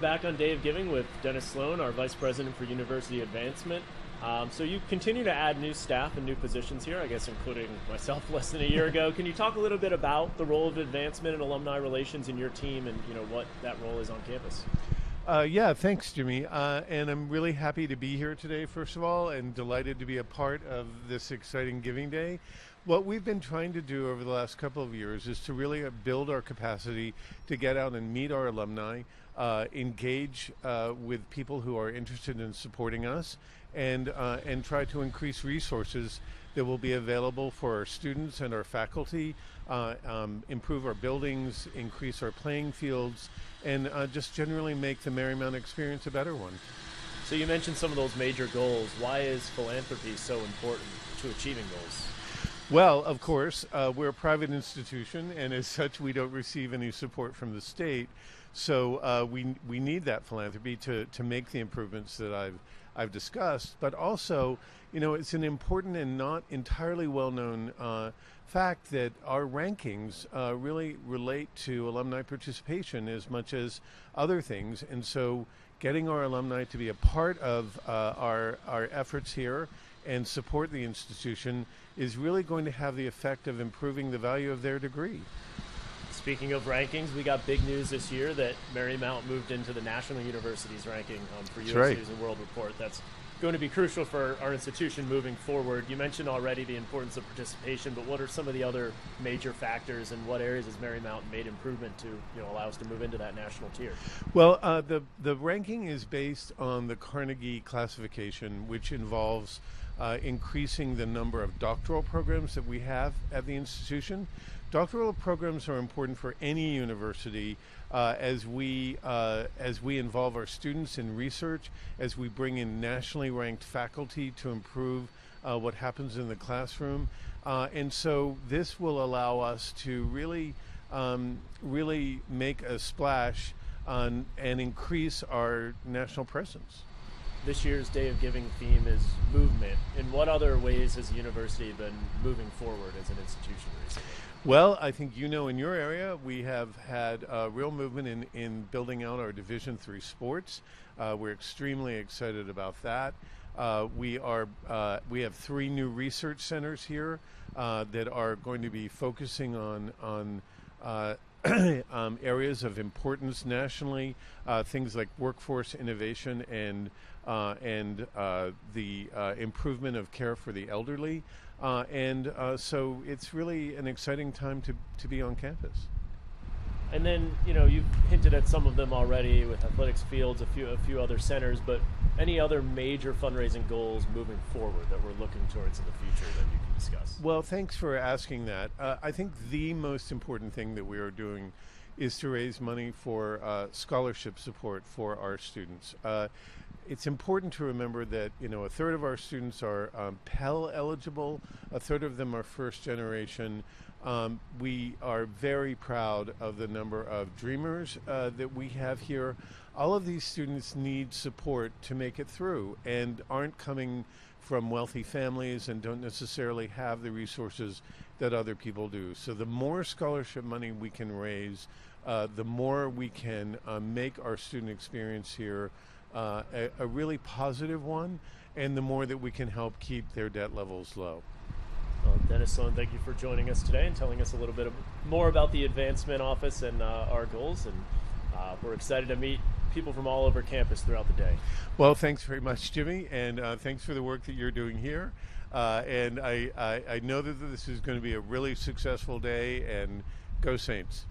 back on Day of Giving with Dennis Slon, our Vice President for University Advancement. So you continue to add new staff and new positions here, I guess including myself less than a year ago. Can you talk a little bit about the role of advancement and alumni relations in your team and what that role is on campus? Yeah, thanks, Jimmy. And I'm really happy to be here today, first of all, and delighted to be a part of this exciting Giving Day. What we've been trying to do over the last couple of years is to really build our capacity to get out and meet our alumni, engage with people who are interested in supporting us, and try to increase resources that will be available for our students and our faculty, improve our buildings, increase our playing fields, and just generally make the Marymount experience a better one. So you mentioned some of those major goals. Why is philanthropy so important to achieving goals? Well, of course, we're a private institution, and as such, we don't receive any support from the state. So we need that philanthropy to make the improvements that I've discussed. But also, it's an important and not entirely well-known fact that our rankings really relate to alumni participation as much as other things. And so getting our alumni to be a part of our efforts here and support the institution is really going to have the effect of improving the value of their degree. Speaking of rankings, we got big news this year that Marymount moved into the National Universities ranking for U.S. right. News and World Report. That's going to be crucial for our institution moving forward. You mentioned already the importance of participation, but what are some of the other major factors and what areas has Marymount made improvement to allow us to move into that national tier? Well, the ranking is based on the Carnegie classification, which involves increasing the number of doctoral programs that we have at the institution. Doctoral programs are important for any university as we involve our students in research, as we bring in nationally ranked faculty to improve what happens in the classroom. And so this will allow us to really make a splash and increase our national presence. This year's Day of Giving theme is movement. In what other ways has the university been moving forward as an institution recently? Well, I think in your area we have had real movement in building out our Division III sports. We're extremely excited about that. We have 3 new research centers here that are going to be focusing on areas of importance nationally, things like workforce innovation and the improvement of care for the elderly. So it's really an exciting time to be on campus. And then, you've hinted at some of them already with athletics fields, a few other centers, but any other major fundraising goals moving forward that we're looking towards in the future that you can discuss? Well, thanks for asking that. I think the most important thing that we are doing is to raise money for scholarship support for our students. It's important to remember that a third of our students are Pell eligible, a third of them are first generation. We are very proud of the number of dreamers that we have here. All of these students need support to make it through and aren't coming from wealthy families and don't necessarily have the resources that other people do. So the more scholarship money we can raise, the more we can make our student experience here a really positive one, and the more that we can help keep their debt levels low. Well, Dennis Slon, thank you for joining us today and telling us a little bit more about the Advancement Office and our goals. And we're excited to meet people from all over campus throughout the day. Well, thanks very much, Jimmy, and thanks for the work that you're doing here. And I know that this is going to be a really successful day, and go Saints.